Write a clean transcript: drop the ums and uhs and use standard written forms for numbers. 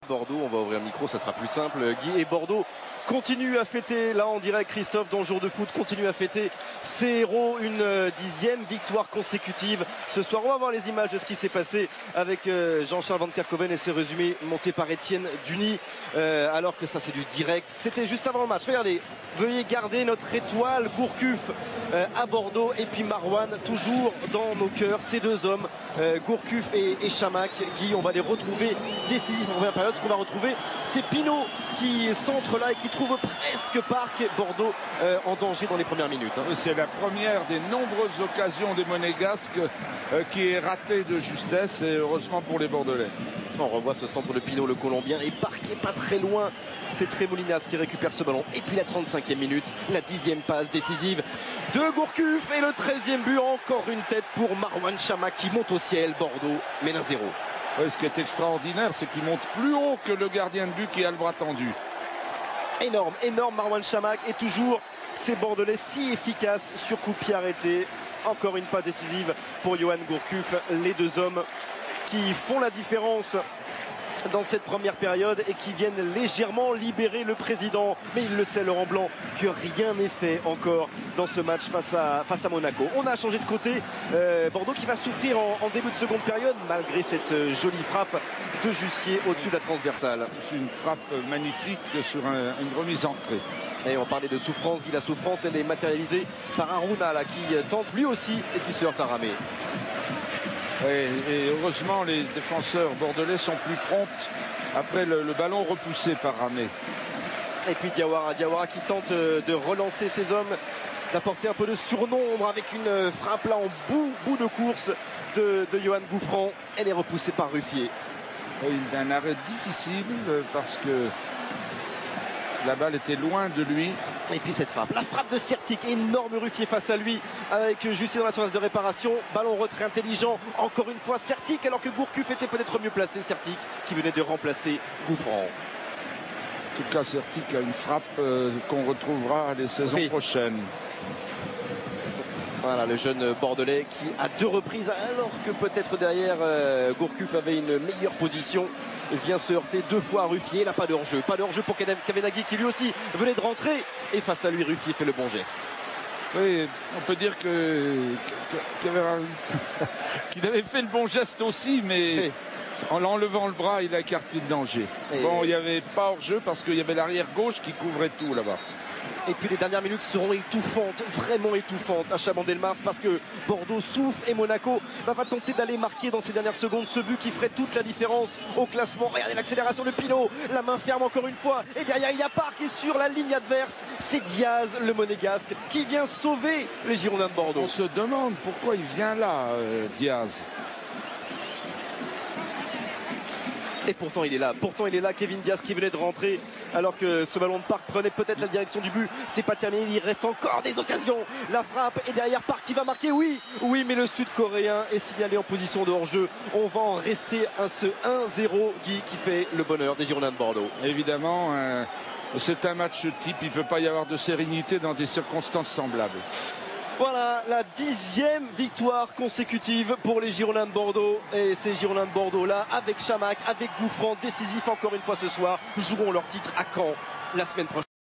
Bordeaux, on va ouvrir le micro, ça sera plus simple. Guy, et Bordeaux continue à fêter, là en direct, Christophe, dans le jour de foot, continue à fêter ses héros, une 10e victoire consécutive. Ce soir, on va voir les images de ce qui s'est passé avec Jean-Charles Van Kerkhoven et ses résumés montés par Étienne Duny, alors que ça c'est du direct. C'était juste avant le match. Regardez, veuillez garder notre étoile Gourcuff à Bordeaux, et puis Marouane toujours dans nos cœurs. Ces deux hommes, Gourcuff et Chamakh, Guy, on va les retrouver décisifs en première période. Ce qu'on va retrouver, c'est Pinot qui centre là et qui trouve presque Parc Bordeaux en danger dans les premières minutes. Oui, c'est la première des nombreuses occasions des Monégasques qui est ratée de justesse, et heureusement pour les Bordelais. On revoit ce centre de Pinot, le Colombien, et Parc est pas très loin. C'est Tremolinas qui récupère ce ballon. Et puis la 35e minute, la 10e passe décisive de Gourcuff et le 13e but. Encore une tête pour Marouane Chamakh qui monte au ciel. Bordeaux mène 1-0. Oui, ce qui est extraordinaire, c'est qu'il monte plus haut que le gardien de but qui a le bras tendu. Énorme, énorme Marouane Chamakh, et toujours ces Bordelais si efficaces sur coup de pied arrêté. Encore une passe décisive pour Yoann Gourcuff. Les deux hommes qui font la différence dans cette première période et qui viennent légèrement libérer le président. Mais il le sait, Laurent Blanc, que rien n'est fait encore dans ce match face à Monaco. On a changé de côté. Bordeaux qui va souffrir en début de seconde période, malgré cette jolie frappe de Jussier au-dessus de la transversale. C'est une frappe magnifique sur une remise en trait. Et on parlait de souffrance, Guy, la souffrance elle est matérialisée par Harouna là, qui tente lui aussi et qui se heurte à Ramé. Et heureusement, les défenseurs bordelais sont plus prompts après le ballon repoussé par Ramé. Et puis Diawara qui tente de relancer ses hommes, d'apporter un peu de surnombre avec une frappe là en bout de course de Yoann Gouffran. Elle est repoussée par Ruffier. Oui, un arrêt difficile parce que la balle était loin de lui. Et puis cette frappe, la frappe de Certic, énorme Ruffier face à lui avec Jussier dans la surface de réparation. Ballon retrait intelligent, encore une fois Certic, alors que Gourcuff était peut-être mieux placé. Certic qui venait de remplacer Gouffran. En tout cas, Certic a une frappe qu'on retrouvera les saisons prochaines. Voilà le jeune Bordelais qui à deux reprises, alors que peut-être derrière Gourcuff avait une meilleure position, vient se heurter deux fois à Ruffier. Il n'a pas de hors-jeu. Pas de hors-jeu pour Kavenaghi qui lui aussi venait de rentrer. Et face à lui, Ruffier fait le bon geste. Oui, on peut dire qu'il avait fait le bon geste aussi, mais en l'enlevant le bras, il a écarté le danger. Bon, il n'y avait pas hors-jeu parce qu'il y avait l'arrière gauche qui couvrait tout là-bas. Et puis les dernières minutes seront étouffantes, vraiment étouffantes à Chabandelmars, parce que Bordeaux souffre et Monaco va tenter d'aller marquer dans ces dernières secondes ce but qui ferait toute la différence au classement. Regardez l'accélération de Pinot, la main ferme encore une fois, et derrière il y a Parc qui est sur la ligne adverse. C'est Diaz, le Monégasque, qui vient sauver les Girondins de Bordeaux. On se demande pourquoi il vient là, Diaz. Et pourtant il est là, Kevin Diaz qui venait de rentrer alors que ce ballon de Parc prenait peut-être la direction du but. C'est pas terminé, il reste encore des occasions. La frappe, et derrière Parc qui va marquer, oui, mais le Sud-Coréen est signalé en position de hors-jeu. On va en rester à ce 1-0, Guy, qui fait le bonheur des Girondins de Bordeaux. Évidemment, c'est un match type, il ne peut pas y avoir de sérénité dans des circonstances semblables. Voilà la 10e victoire consécutive pour les Girondins de Bordeaux. Et ces Girondins de Bordeaux là, avec Chamakh, avec Gouffran, décisif encore une fois ce soir, joueront leur titre à Caen la semaine prochaine.